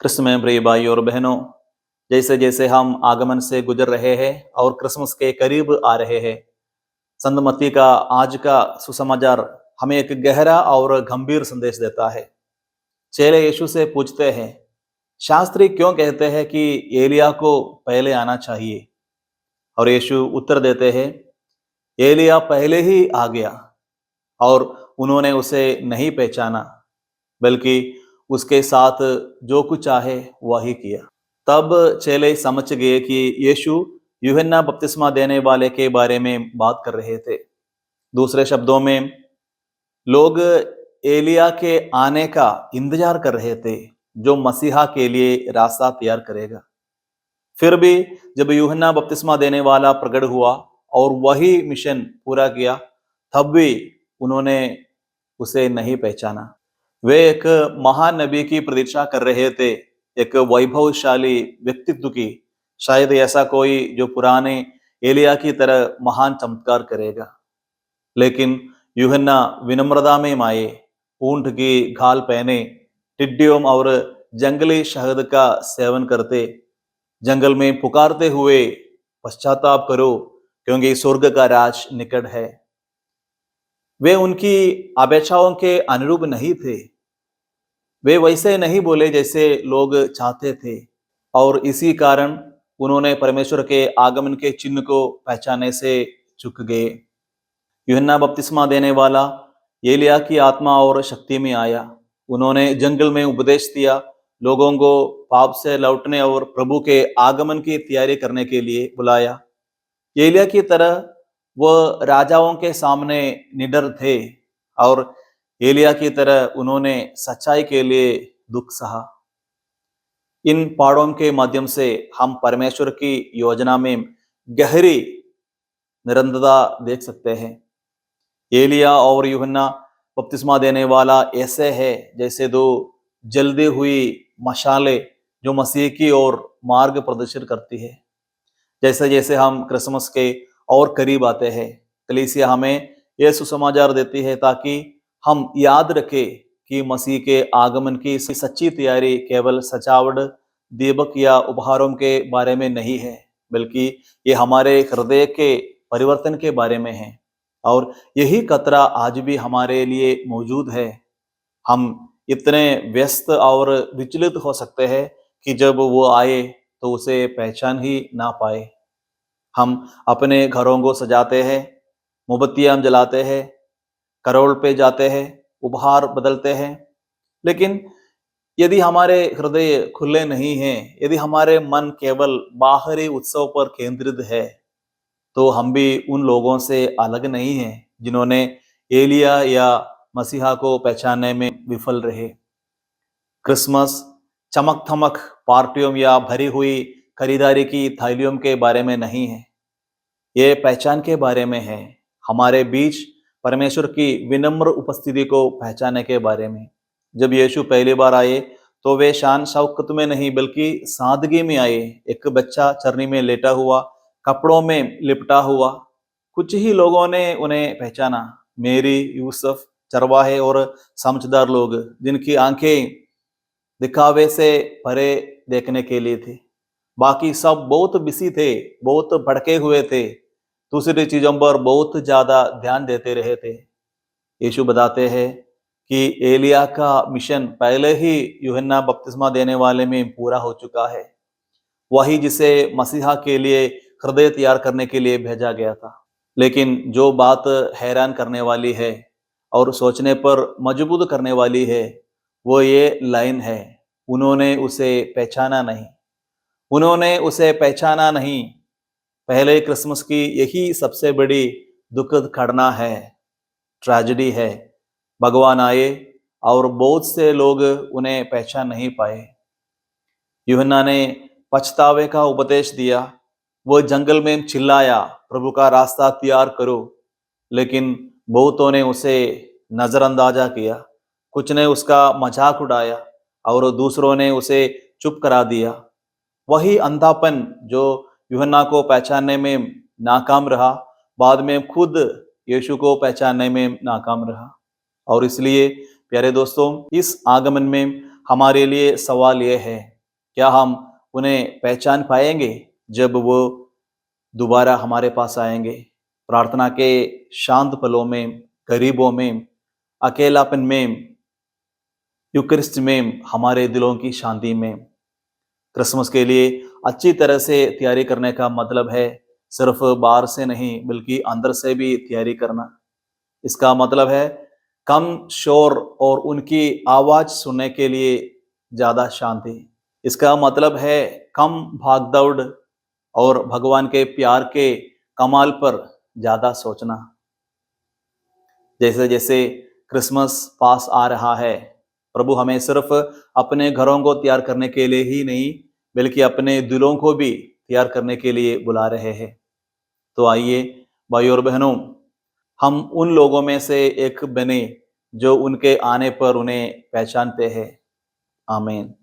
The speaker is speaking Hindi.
क्रिस्त में प्रिय भाई और बहनों, जैसे जैसे हम आगमन से गुजर रहे हैं और क्रिसमस के करीब आ रहे हैं, संत मत्ती का आज का सुसमाचार हमें एक गहरा और गंभीर संदेश देता है। चेले यीशु से पूछते हैं, शास्त्री क्यों कहते हैं कि एलिया को पहले आना चाहिए? और यीशु उत्तर देते हैं, एलिया पहले ही आ गया और उन्होंने उसे नहीं पहचाना, बल्कि उसके साथ जो कुछ चाहे वही किया। तब चेले समझ गए कि यीशु यूहन्ना बपतिस्मा देने वाले के बारे में बात कर रहे थे। दूसरे शब्दों में, लोग एलिया के आने का इंतजार कर रहे थे, जो मसीहा के लिए रास्ता तैयार करेगा। फिर भी जब यूहन्ना बपतिस्मा देने वाला प्रकट हुआ और वही मिशन पूरा किया, तब भी उन्होंने उसे नहीं पहचाना। वे एक महान नबी की प्रतीक्षा कर रहे थे, एक वैभवशाली व्यक्तित्व की, शायद ऐसा कोई जो पुराने एलिया की तरह महान चमत्कार करेगा। लेकिन यूहन्ना विनम्रता में आए, ऊंट की खाल पहने, टिड्डियों और जंगली शहद का सेवन करते, जंगल में पुकारते हुए, पश्चाताप करो क्योंकि स्वर्ग का राज निकट है। वे उनकी अपेक्षाओं के अनुरूप नहीं थे। वे वैसे नहीं बोले जैसे लोग चाहते थे, और इसी कारण उन्होंने परमेश्वर के आगमन के चिन्ह को पहचानने से चूक गए। यूहन्ना बपतिस्मा देने वाला एलिया की आत्मा और शक्ति में आया। उन्होंने जंगल में उपदेश दिया, लोगों को पाप से लौटने और प्रभु के आगमन की तैयारी करने के लिए बुलाया। एलिया की तरह वह राजाओं के सामने निडर थे, और एलिया की तरह उन्होंने सच्चाई के लिए दुख सहा। इन पहाड़ों के माध्यम से हम परमेश्वर की योजना में गहरी निरंतरता देख सकते हैं। एलिया और यूहन्ना बपतिस्मा देने वाला ऐसे है जैसे दो जल्दी हुई मशाले जो मसीह की ओर मार्ग प्रदर्शित करती है। जैसे जैसे हम क्रिसमस के और करीब आते हैं, कलीसिया हमें यह सुसमाचार देती है ताकि हम याद रखें कि मसीह के आगमन की सच्ची तैयारी केवल सजावट, दीपक या उपहारों के बारे में नहीं है, बल्कि ये हमारे हृदय के परिवर्तन के बारे में है। और यही खतरा आज भी हमारे लिए मौजूद है। हम इतने व्यस्त और विचलित हो सकते हैं कि जब वो आए तो उसे पहचान ही ना पाए। हम अपने घरों को सजाते हैं, मोमबत्तियां जलाते हैं, करोल पे जाते हैं, उपहार बदलते हैं, लेकिन यदि हमारे हृदय खुले नहीं हैं, यदि हमारे मन केवल बाहरी उत्सव पर केंद्रित है, तो हम भी उन लोगों से अलग नहीं हैं जिन्होंने एलिया या मसीहा को पहचानने में विफल रहे। क्रिसमस चमक थमक पार्टियों या भरी हुई खरीदारी की थैलियों के बारे में नहीं है, ये पहचान के बारे में है, हमारे बीच परमेश्वर की विनम्र उपस्थिति को पहचानने के बारे में। जब यीशु पहली बार आए तो वे शान शौकत में नहीं बल्कि सादगी में आए। एक बच्चा चरनी में लेटा हुआ, कपड़ों में लिपटा हुआ। कुछ ही लोगों ने उन्हें पहचाना, मेरी, यूसुफ, चरवाहे और समझदार लोग जिनकी आंखें दिखावे से परे देखने के लिए थी। बाकी सब बहुत बिजी थे, बहुत भड़के हुए थे, दूसरी चीजों पर बहुत ज्यादा ध्यान देते रहे थे। यीशु बताते हैं कि एलिया का मिशन पहले ही यूहन्ना बपतिस्मा देने वाले में पूरा हो चुका है, वही जिसे मसीहा के लिए हृदय तैयार करने के लिए भेजा गया था। लेकिन जो बात हैरान करने वाली है और सोचने पर मजबूर करने वाली है, वो ये लाइन है, उन्होंने उसे पहचाना नहीं। उन्होंने उसे पहचाना नहीं। पहले क्रिसमस की यही सबसे बड़ी दुखद घटना है, ट्रेजेडी है। भगवान आए और बहुत से लोग उन्हें पहचान नहीं पाए। यूहन्ना ने पछतावे का उपदेश दिया, वो जंगल में चिल्लाया, प्रभु का रास्ता तैयार करो, लेकिन बहुतों ने उसे नजरअंदाजा किया। कुछ ने उसका मजाक उड़ाया और दूसरों ने उसे चुप करा दिया। वही अंधापन जो यूहन्ना को पहचानने में नाकाम रहा, बाद में खुद यीशु को पहचानने में नाकाम रहा। और इसलिए प्यारे दोस्तों, इस आगमन में हमारे लिए सवाल यह है, क्या हम उन्हें पहचान पाएंगे जब वो दोबारा हमारे पास आएंगे? प्रार्थना के शांत पलों में, गरीबों में, अकेलापन में, यूकरिस्ट में, हमारे दिलों की शांति में। क्रिसमस के लिए अच्छी तरह से तैयारी करने का मतलब है सिर्फ बाहर से नहीं बल्कि अंदर से भी तैयारी करना। इसका मतलब है कम शोर और उनकी आवाज सुनने के लिए ज्यादा शांति। इसका मतलब है कम भागदौड़ और भगवान के प्यार के कमाल पर ज्यादा सोचना। जैसे जैसे क्रिसमस पास आ रहा है, प्रभु हमें सिर्फ अपने घरों को तैयार करने के लिए ही नहीं बल्कि अपने दिलों को भी तैयार करने के लिए बुला रहे हैं। तो आइए भाई और बहनों, हम उन लोगों में से एक बने जो उनके आने पर उन्हें पहचानते हैं। आमीन।